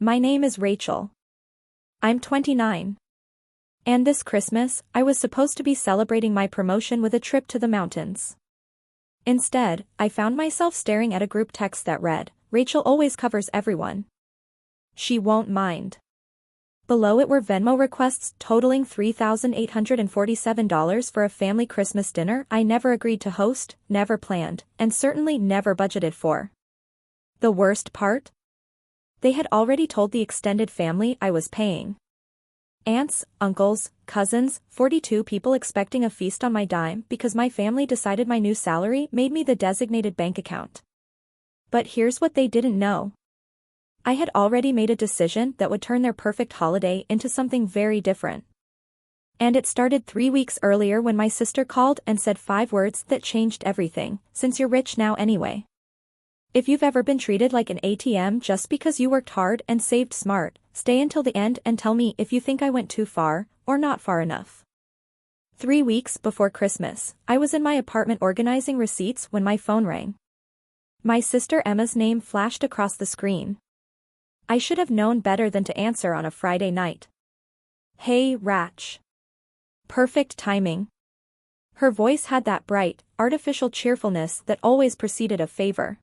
My name is Rachel. I'm 29. And this Christmas, I was supposed to be celebrating my promotion with a trip to the mountains. Instead, I found myself staring at a group text that read, "Rachel always covers everyone. She won't mind." Below it were Venmo requests totaling $3,847 for a family Christmas dinner I never agreed to host, never planned, and certainly never budgeted for. The worst part? They had already told the extended family I was paying. Aunts, uncles, cousins, 42 people expecting a feast on my dime because my family decided my new salary made me the designated bank account. But here's what they didn't know. I had already made a decision that would turn their perfect holiday into something very different. And it started 3 weeks earlier when my sister called and said 5 words that changed everything, "Since you're rich now anyway." If you've ever been treated like an ATM just because you worked hard and saved smart, stay until the end and tell me if you think I went too far, or not far enough. 3 weeks before Christmas, I was in my apartment organizing receipts when my phone rang. My sister Emma's name flashed across the screen. I should have known better than to answer on a Friday night. "Hey, Rach." Perfect timing. Her voice had that bright, artificial cheerfulness that always preceded a favor.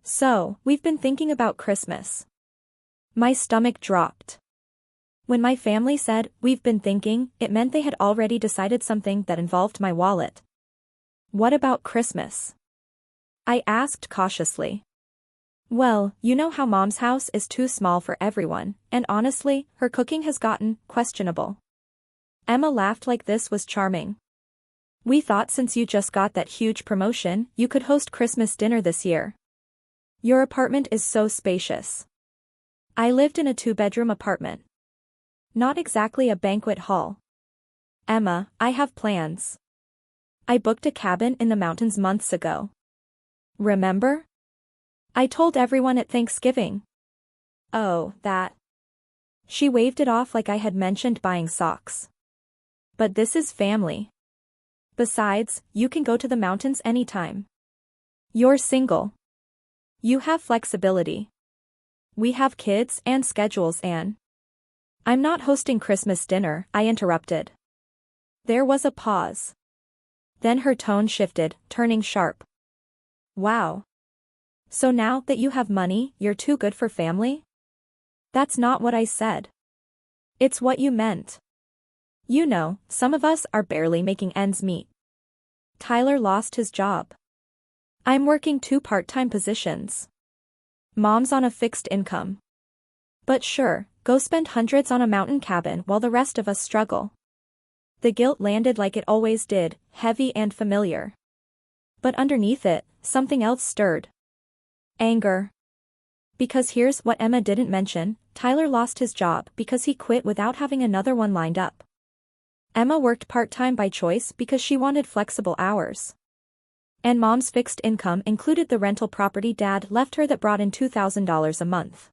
"So, we've been thinking about Christmas." My stomach dropped. When my family said, "We've been thinking," it meant they had already decided something that involved my wallet. "What about Christmas?" I asked cautiously. "Well, you know how Mom's house is too small for everyone, and honestly, her cooking has gotten questionable." Emma laughed like this was charming. "We thought since you just got that huge promotion, you could host Christmas dinner this year. Your apartment is so spacious." I lived in a 2-bedroom apartment. Not exactly a banquet hall. "Emma, I have plans. I booked a cabin in the mountains months ago. Remember? I told everyone at Thanksgiving." "Oh, that." She waved it off like I had mentioned buying socks. "But this is family. Besides, you can go to the mountains anytime. You're single. You have flexibility. We have kids and schedules and—" "I'm not hosting Christmas dinner," I interrupted. There was a pause. Then her tone shifted, turning sharp. "Wow. So now that you have money, you're too good for family?" "That's not what I said. It's what you meant. You know, some of us are barely making ends meet. Tyler lost his job. I'm working 2 part-time positions. Mom's on a fixed income. But sure, go spend hundreds on a mountain cabin while the rest of us struggle." The guilt landed like it always did, heavy and familiar. But underneath it, something else stirred. Anger. Because here's what Emma didn't mention, Tyler lost his job because he quit without having another one lined up. Emma worked part-time by choice because she wanted flexible hours. And Mom's fixed income included the rental property Dad left her that brought in $2,000 a month.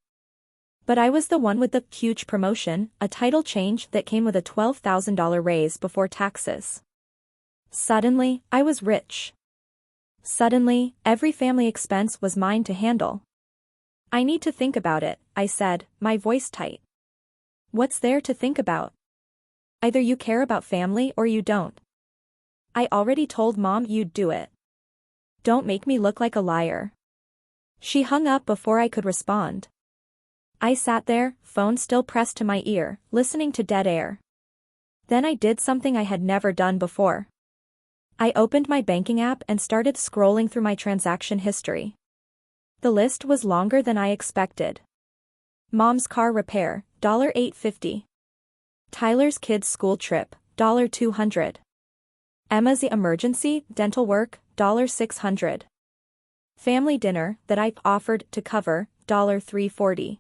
But I was the one with the huge promotion, a title change that came with a $12,000 raise before taxes. Suddenly, I was rich. Suddenly, every family expense was mine to handle. "I need to think about it," I said, my voice tight. "What's there to think about? Either you care about family or you don't. I already told Mom you'd do it. Don't make me look like a liar." She hung up before I could respond. I sat there, phone still pressed to my ear, listening to dead air. Then I did something I had never done before. I opened my banking app and started scrolling through my transaction history. The list was longer than I expected. Mom's car repair, $850. Tyler's kids' school trip, $200. Emma's emergency, dental work, $600. Family dinner that I offered to cover, $340.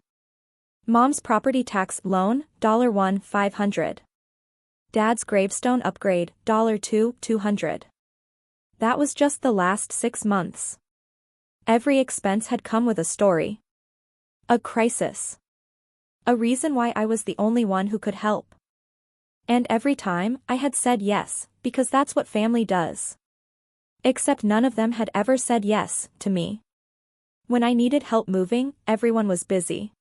Mom's property tax loan, $500. Dad's gravestone upgrade, $200. That was just the last 6 months. Every expense had come with a story. A crisis. A reason why I was the only one who could help. And every time, I had said yes, because that's what family does. Except none of them had ever said yes to me. When I needed help moving, everyone was busy.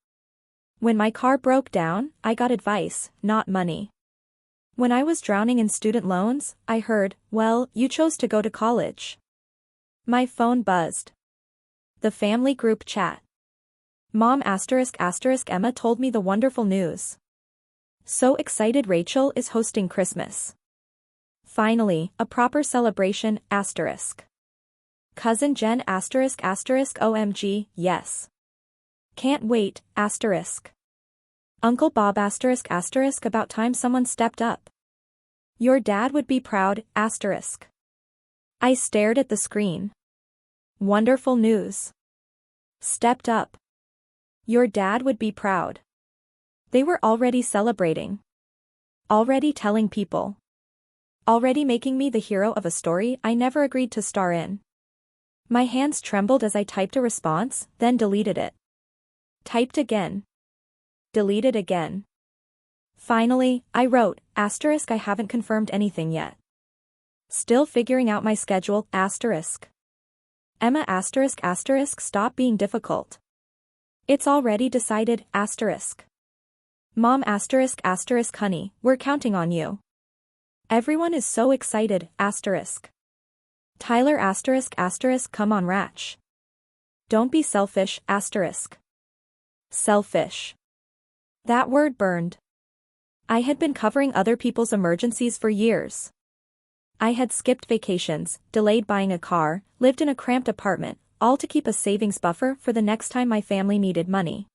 When my car broke down, I got advice, not money. When I was drowning in student loans, I heard, well, you chose to go to college. My phone buzzed. The family group chat. Mom *** Emma told me the wonderful news. So excited, Rachel is hosting Christmas. Finally, a proper celebration ***. Cousin Jen ***, OMG, yes. Can't wait ***. Uncle Bob ***, about time someone stepped up. Your dad would be proud ***. I stared at the screen. Wonderful news. Stepped up. Your dad would be proud. They were already celebrating. Already telling people. Already making me the hero of a story I never agreed to star in. My hands trembled as I typed a response, then deleted it. Typed again. Deleted again. Finally, I wrote, ***, I haven't confirmed anything yet. Still figuring out my schedule, ***. Emma ***, stop being difficult. It's already decided, ***. Mom ***, honey, we're counting on you. Everyone is so excited, ***. Tyler ***, come on Ratch. Don't be selfish, ***. Selfish. That word burned. I had been covering other people's emergencies for years. I had skipped vacations, delayed buying a car, lived in a cramped apartment, all to keep a savings buffer for the next time my family needed money.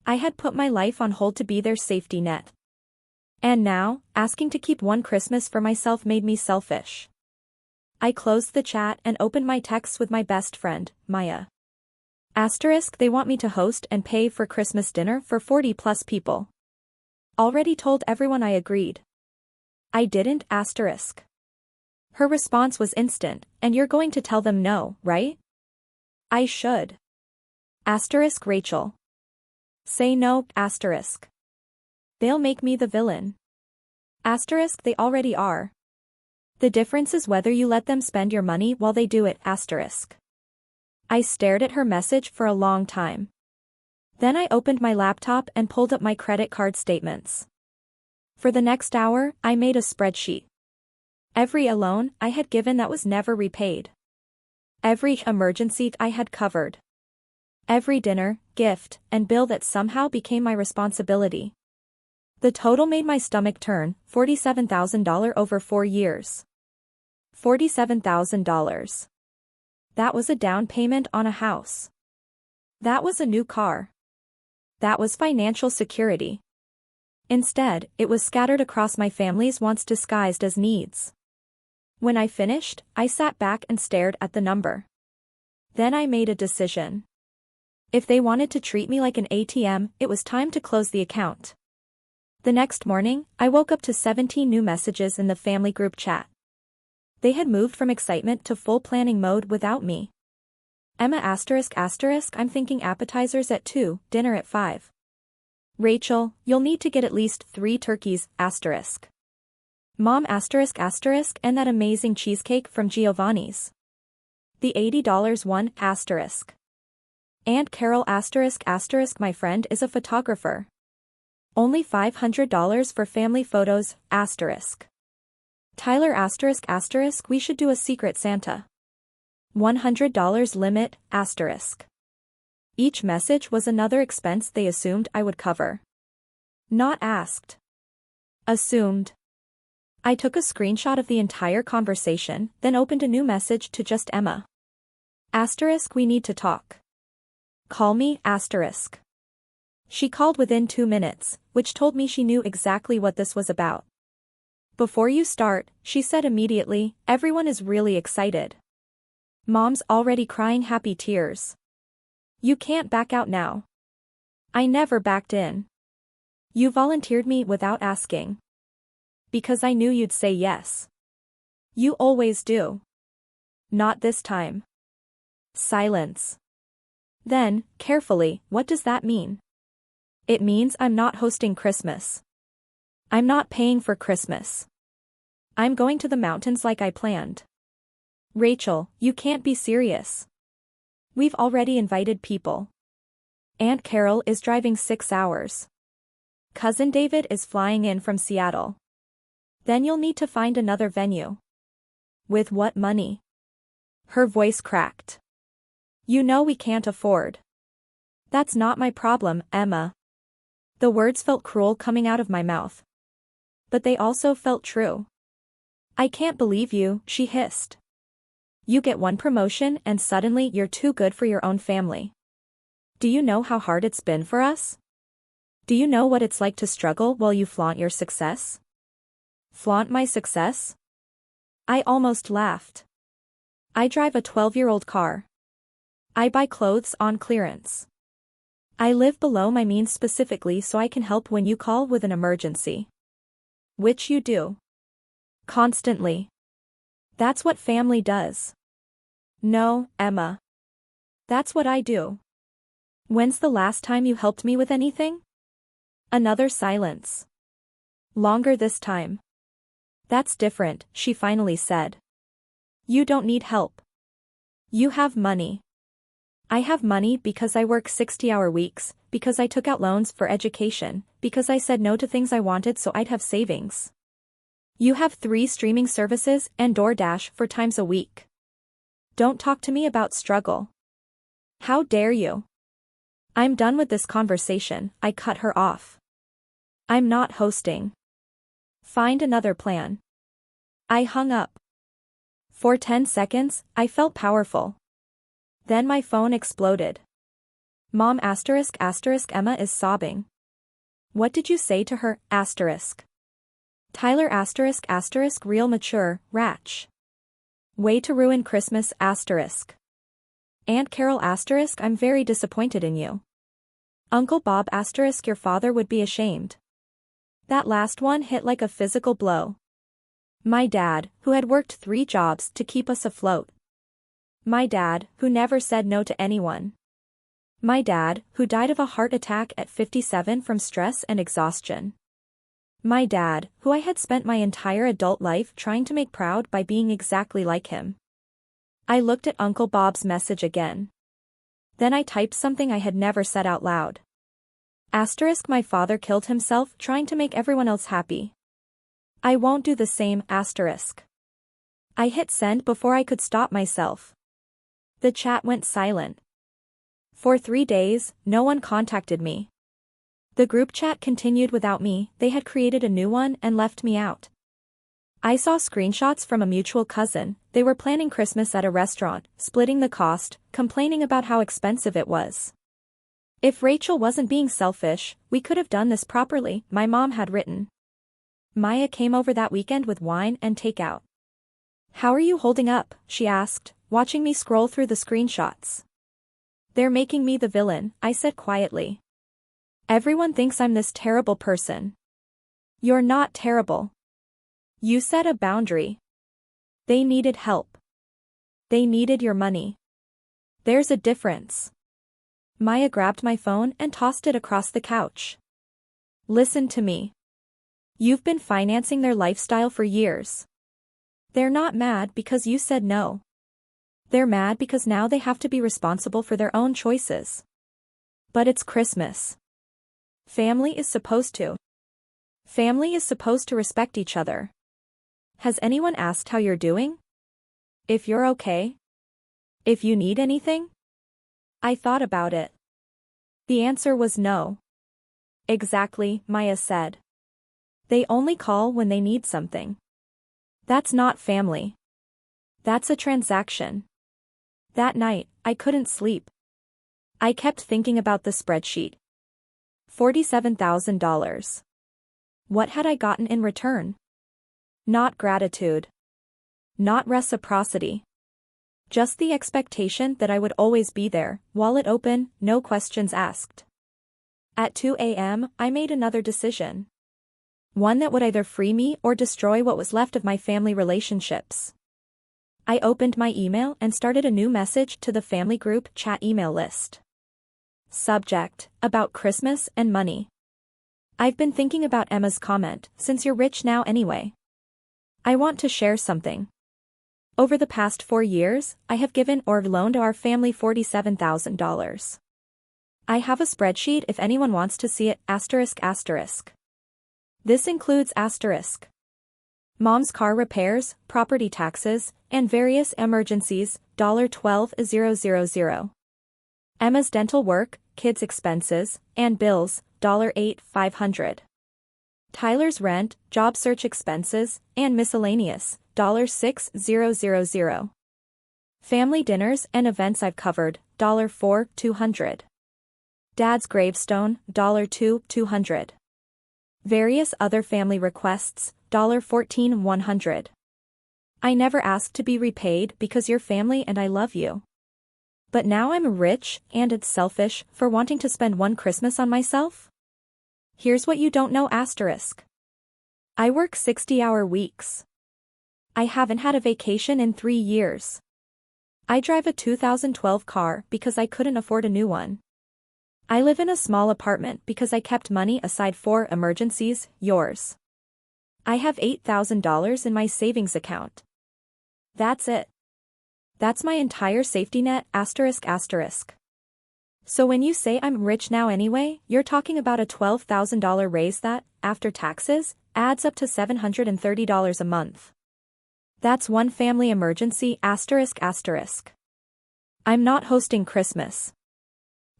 I had put my life on hold to be their safety net. And now, asking to keep one Christmas for myself made me selfish. I closed the chat and opened my texts with my best friend, Maya. ***, they want me to host and pay for Christmas dinner for 40+ people. Already told everyone I agreed. I didn't ***. Her response was instant, and you're going to tell them no, right? I should. Rachel. Say no, ***. They'll make me the villain. ***, they already are. The difference is whether you let them spend your money while they do it, ***. I stared at her message for a long time. Then I opened my laptop and pulled up my credit card statements. For the next hour, I made a spreadsheet. Every loan I had given that was never repaid. Every emergency I had covered. Every dinner, gift, and bill that somehow became my responsibility. The total made my stomach turn, $47,000 over 4 years. $47,000. That was a down payment on a house. That was a new car. That was financial security. Instead, it was scattered across my family's wants disguised as needs. When I finished, I sat back and stared at the number. Then I made a decision. If they wanted to treat me like an ATM, it was time to close the account. The next morning, I woke up to 17 new messages in the family group chat. They had moved from excitement to full planning mode without me. Emma ***, I'm thinking appetizers at 2, dinner at 5. Rachel, you'll need to get at least 3 turkeys, ***. Mom ***, and that amazing cheesecake from Giovanni's. The $80 one, ***. Aunt Carol ***, my friend is a photographer. Only $500 for family photos, ***. Tyler ***, we should do a secret Santa. $100 limit, ***. Each message was another expense they assumed I would cover. Not asked. Assumed. I took a screenshot of the entire conversation, then opened a new message to just Emma. We need to talk. Call me, ***. She called within 2 minutes, which told me she knew exactly what this was about. Before you start, she said immediately, everyone is really excited. Mom's already crying happy tears. You can't back out now. I never backed in. You volunteered me without asking. Because I knew you'd say yes. You always do. Not this time. Silence. Then, carefully, what does that mean? It means I'm not hosting Christmas. I'm not paying for Christmas. I'm going to the mountains like I planned. Rachel, you can't be serious. We've already invited people. Aunt Carol is driving 6 hours. Cousin David is flying in from Seattle. Then you'll need to find another venue. With what money? Her voice cracked. You know we can't afford. That's not my problem, Emma. The words felt cruel coming out of my mouth. But they also felt true. I can't believe you, she hissed. You get one promotion and suddenly you're too good for your own family. Do you know how hard it's been for us? Do you know what it's like to struggle while you flaunt your success? Flaunt my success? I almost laughed. I drive a 12-year-old car. I buy clothes on clearance. I live below my means specifically so I can help when you call with an emergency. Which you do. Constantly. That's what family does. No, Emma. That's what I do. When's the last time you helped me with anything? Another silence. Longer this time. That's different, she finally said. You don't need help. You have money. I have money because I work 60-hour weeks, because I took out loans for education, because I said no to things I wanted so I'd have savings. You have 3 streaming services and DoorDash 4 times a week. Don't talk to me about struggle. How dare you? I'm done with this conversation, I cut her off. I'm not hosting. Find another plan. I hung up. For 10 seconds, I felt powerful. Then my phone exploded. Mom ****, Emma is sobbing. What did you say to her, ****? Tyler ****, real mature, ratch. Way to ruin Christmas ****. Aunt Carol ****, I'm very disappointed in you. Uncle Bob ****, your father would be ashamed. That last one hit like a physical blow. My dad, who had worked 3 jobs to keep us afloat. My dad, who never said no to anyone. My dad, who died of a heart attack at 57 from stress and exhaustion. My dad, who I had spent my entire adult life trying to make proud by being exactly like him. I looked at Uncle Bob's message again. Then I typed something I had never said out loud. My father killed himself trying to make everyone else happy. I won't do the same. I hit send before I could stop myself. The chat went silent. For 3 days, no one contacted me. The group chat continued without me, they had created a new one and left me out. I saw screenshots from a mutual cousin, they were planning Christmas at a restaurant, splitting the cost, complaining about how expensive it was. If Rachel wasn't being selfish, we could have done this properly, my mom had written. Maya came over that weekend with wine and takeout. How are you holding up, she asked, watching me scroll through the screenshots. They're making me the villain, I said quietly. Everyone thinks I'm this terrible person. You're not terrible. You set a boundary. They needed help. They needed your money. There's a difference. Maya grabbed my phone and tossed it across the couch. Listen to me. You've been financing their lifestyle for years. They're not mad because you said no. They're mad because now they have to be responsible for their own choices. But it's Christmas. Family is supposed to respect each other. Has anyone asked how you're doing? If you're okay? If you need anything? I thought about it. The answer was no. Exactly, Maya said. They only call when they need something. That's not family. That's a transaction. That night, I couldn't sleep. I kept thinking about the spreadsheet. $47,000. What had I gotten in return? Not gratitude. Not reciprocity. Just the expectation that I would always be there, wallet open, no questions asked. At 2 a.m., I made another decision. One that would either free me or destroy what was left of my family relationships. I opened my email and started a new message to the family group chat email list. Subject, about Christmas and money. I've been thinking about Emma's comment, since you're rich now anyway. I want to share something. Over the past 4 years, I have given or loaned our family $47,000. I have a spreadsheet if anyone wants to see it, asterisk asterisk. This includes asterisk. Mom's car repairs, property taxes, and various emergencies, $12,000. Emma's dental work, kids' expenses, and bills, $8,500. Tyler's rent, job search expenses, and miscellaneous, $6,000. Family dinners and events I've covered, $4,200. Dad's gravestone, $2,200. Various other family requests, $14,100. I never asked to be repaid because you're family and I love you. But now I'm rich and it's selfish for wanting to spend one Christmas on myself? Here's what you don't know, asterisk. I work 60-hour weeks. I haven't had a vacation in 3 years. I drive a 2012 car because I couldn't afford a new one. I live in a small apartment because I kept money aside for emergencies, yours. I have $8,000 in my savings account. That's it. That's my entire safety net, asterisk asterisk. So when you say I'm rich now anyway, you're talking about a $12,000 raise that, after taxes, adds up to $730 a month. That's one family emergency, asterisk asterisk. I'm not hosting Christmas.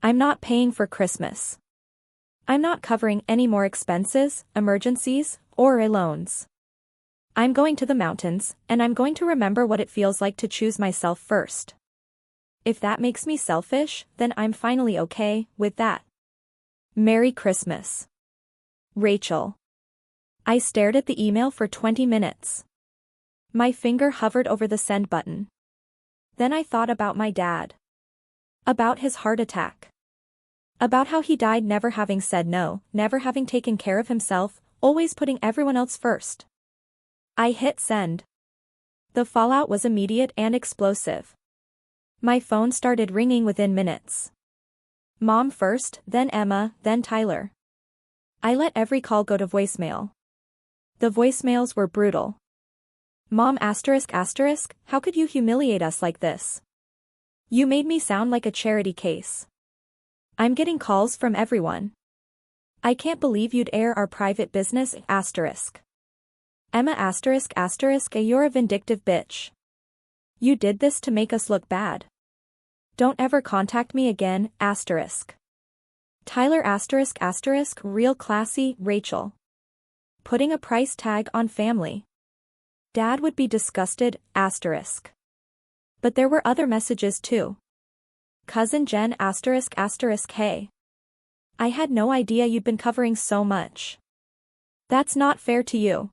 I'm not paying for Christmas. I'm not covering any more expenses, emergencies, or loans. I'm going to the mountains, and I'm going to remember what it feels like to choose myself first. If that makes me selfish, then I'm finally okay with that. Merry Christmas. Rachel. I stared at the email for 20 minutes. My finger hovered over the send button. Then I thought about my dad. About his heart attack. About how he died never having said no, never having taken care of himself, always putting everyone else first. I hit send. The fallout was immediate and explosive. My phone started ringing within minutes. Mom first, then Emma, then Tyler. I let every call go to voicemail. The voicemails were brutal. Mom asterisk asterisk, how could you humiliate us like this? You made me sound like a charity case. I'm getting calls from everyone. I can't believe you'd air our private business, asterisk. Emma asterisk asterisk, you're a vindictive bitch. You did this to make us look bad. Don't ever contact me again, asterisk. Tyler asterisk asterisk, real classy, Rachel. Putting a price tag on family. Dad would be disgusted, asterisk. But there were other messages too. Cousin Jen asterisk asterisk, hey. I had no idea you'd been covering so much. That's not fair to you.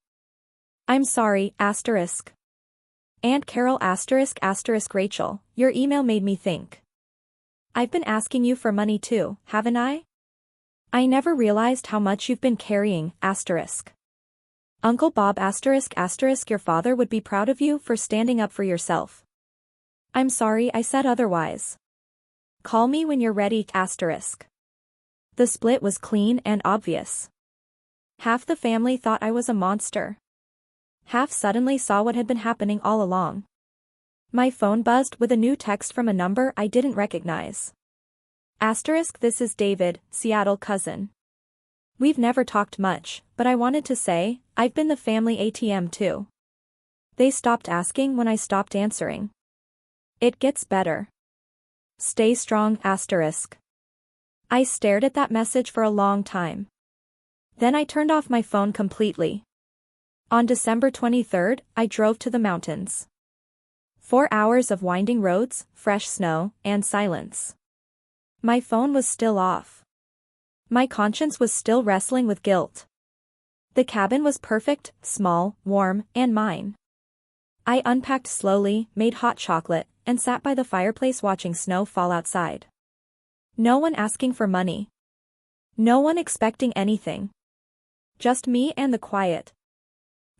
I'm sorry, asterisk. Aunt Carol asterisk asterisk, Rachel, your email made me think. I've been asking you for money too, haven't I? I never realized how much you've been carrying, asterisk. Uncle Bob asterisk asterisk, your father would be proud of you for standing up for yourself. I'm sorry I said otherwise. Call me when you're ready, asterisk. The split was clean and obvious. Half the family thought I was a monster. Half suddenly saw what had been happening all along. My phone buzzed with a new text from a number I didn't recognize. Asterisk, this is David, Seattle cousin. We've never talked much, but I wanted to say, I've been the family ATM too. They stopped asking when I stopped answering. It gets better. Stay strong, asterisk. I stared at that message for a long time. Then I turned off my phone completely. On December 23rd, I drove to the mountains. 4 hours of winding roads, fresh snow, and silence. My phone was still off. My conscience was still wrestling with guilt. The cabin was perfect, small, warm, and mine. I unpacked slowly, made hot chocolate, and sat by the fireplace watching snow fall outside. No one asking for money. No one expecting anything. Just me and the quiet.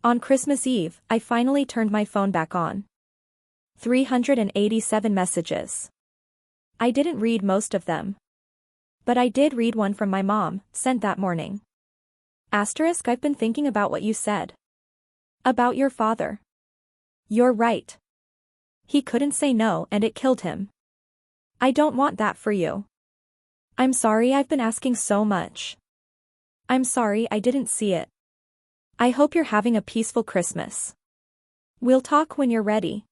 On Christmas Eve, I finally turned my phone back on. 387 messages. I didn't read most of them. But I did read one from my mom, sent that morning. Asterisk, I've been thinking about what you said. About your father. You're right. He couldn't say no and it killed him. I don't want that for you. I'm sorry I've been asking so much. I'm sorry I didn't see it. I hope you're having a peaceful Christmas. We'll talk when you're ready.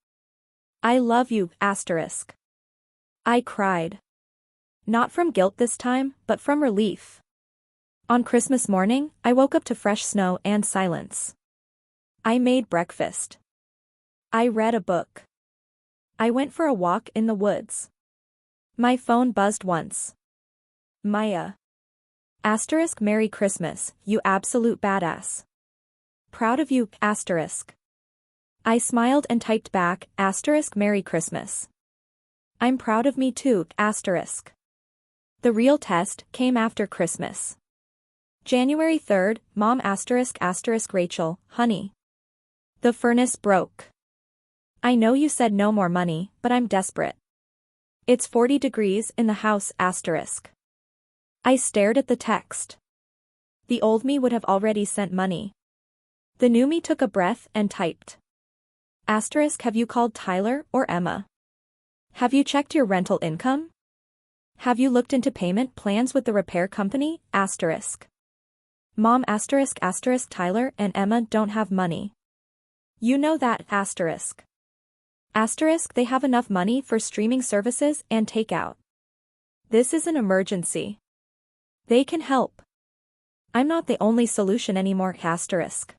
I love you, asterisk. I cried. Not from guilt this time, but from relief. On Christmas morning, I woke up to fresh snow and silence. I made breakfast. I read a book. I went for a walk in the woods. My phone buzzed once. Maya. Asterisk Merry Christmas, you absolute badass. Proud of you, asterisk. I smiled and typed back, asterisk Merry Christmas. I'm proud of me too, asterisk. The real test came after Christmas. January 3rd, Mom asterisk Rachel, honey. The furnace broke. I know you said no more money, but I'm desperate. It's 40 degrees in the house asterisk. I stared at the text. The old me would have already sent money. The new me took a breath and typed. Asterisk have you called Tyler or Emma? Have you checked your rental income? Have you looked into payment plans with the repair company? Asterisk. Mom asterisk Tyler and Emma don't have money. You know that asterisk. Asterisk they have enough money for streaming services and takeout. This is an emergency. They can help. I'm not the only solution anymore asterisk.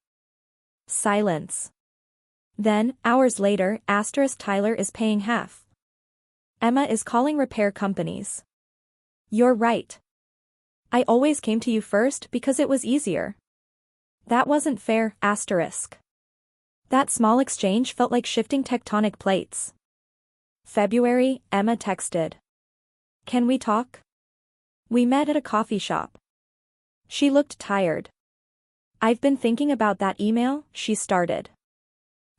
Silence. Then, hours later, asterisk Tyler is paying half. Emma is calling repair companies. You're right. I always came to you first because it was easier. That wasn't fair asterisk. That small exchange felt like shifting tectonic plates. February, Emma texted. Can we talk? We met at a coffee shop. She looked tired. I've been thinking about that email, she started.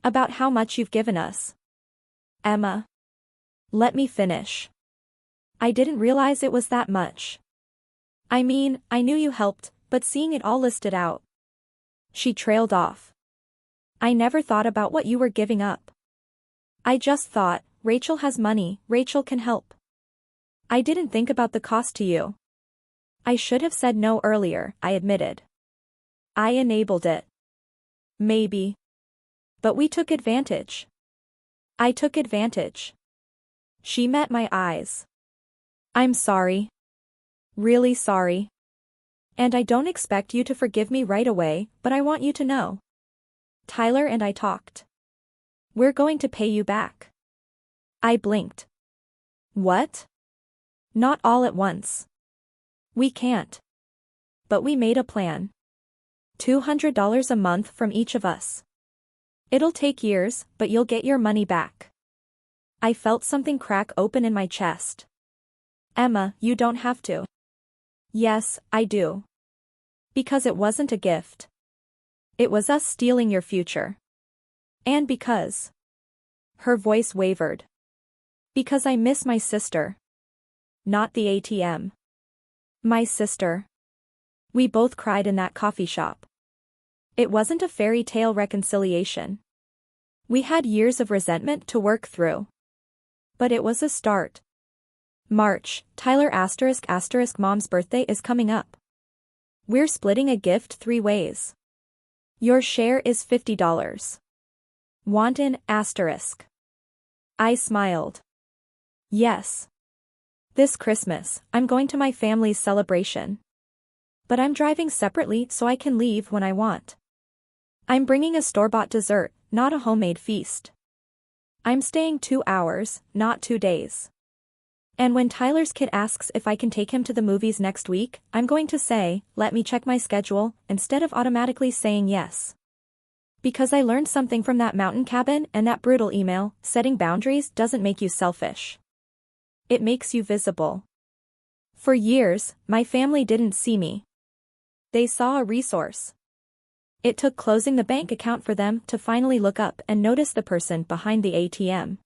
About how much you've given us. Emma. Let me finish. I didn't realize it was that much. I mean, I knew you helped, but seeing it all listed out. She trailed off. I never thought about what you were giving up. I just thought, Rachel has money, Rachel can help. I didn't think about the cost to you. I should have said no earlier, I admitted. I enabled it. Maybe. But we took advantage. I took advantage. She met my eyes. I'm sorry. Really sorry. And I don't expect you to forgive me right away, but I want you to know. Tyler and I talked. We're going to pay you back. I blinked. What? Not all at once. We can't. But we made a plan. $200 a month from each of us. It'll take years, but you'll get your money back. I felt something crack open in my chest. Emma, you don't have to. Yes, I do. Because it wasn't a gift. It was us stealing your future. And because. Her voice wavered. Because I miss my sister. Not the ATM. My sister. We both cried in that coffee shop. It wasn't a fairy tale reconciliation. We had years of resentment to work through. But it was a start. March, Tyler asterisk Mom's birthday is coming up. We're splitting a gift 3 ways. Your share is $50. Want in asterisk. I smiled. Yes. This Christmas, I'm going to my family's celebration. But I'm driving separately so I can leave when I want. I'm bringing a store-bought dessert, not a homemade feast. I'm staying 2 hours, not 2 days. And when Tyler's kid asks if I can take him to the movies next week, I'm going to say, let me check my schedule, instead of automatically saying yes. Because I learned something from that mountain cabin and that brutal email, setting boundaries doesn't make you selfish. It makes you visible. For years, my family didn't see me. They saw a resource. It took closing the bank account for them to finally look up and notice the person behind the ATM.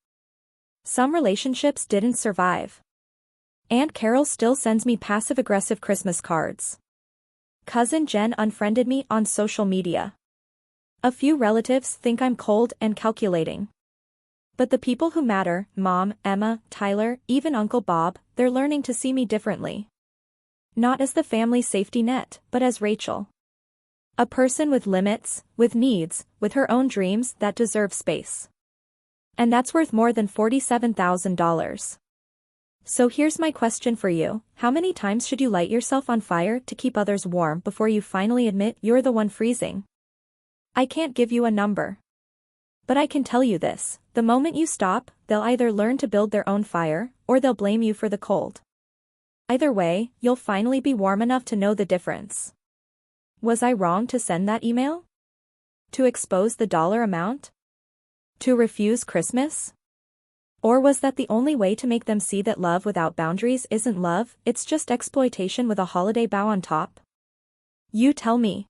Some relationships didn't survive. Aunt Carol still sends me passive-aggressive Christmas cards. Cousin Jen unfriended me on social media. A few relatives think I'm cold and calculating. But the people who matter, Mom, Emma, Tyler, even Uncle Bob, they're learning to see me differently. Not as the family safety net, but as Rachel. A person with limits, with needs, with her own dreams that deserve space. And that's worth more than $47,000. So here's my question for you, how many times should you light yourself on fire to keep others warm before you finally admit you're the one freezing? I can't give you a number. But I can tell you this, the moment you stop, they'll either learn to build their own fire, or they'll blame you for the cold. Either way, you'll finally be warm enough to know the difference. Was I wrong to send that email? To expose the dollar amount? To refuse Christmas? Or was that the only way to make them see that love without boundaries isn't love, it's just exploitation with a holiday bow on top? You tell me.